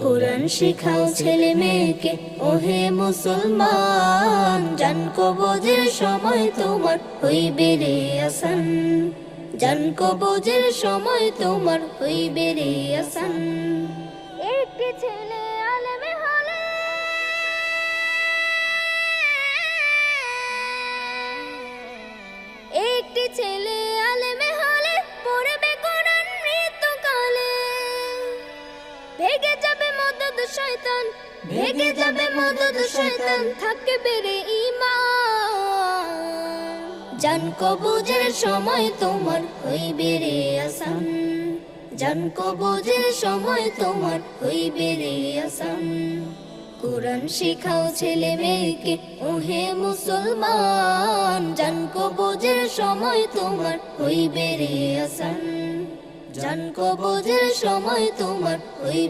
কোরআন শিখাও ছেলে মেয়েকে ওহে মুসলমান, জান কবজের সময় তোমার হইবে রে আসান, জান কবজের সময় তোমার হইবে রে আসান। একটি ছেলে আলেম হলে একটি ছেলে আলেম হলে পড়বে কোরআন মৃত্যুকালে, ভেগে যাবে মদদ শয়তান, ভেগে যাবে মদদ শয়তান, থাকবে রে ঈমান, জান কবজের সময় তোমার হইবে রে আসান, জান কবজের সময় তোমার হইবে রে আসান। কোরআন শিখাও ছেলে মেয়েকে ওহে মুসলমান, জান কবজের সময় তোমার হইবে রে আসান, জান কবজের সময় তোমার হইবে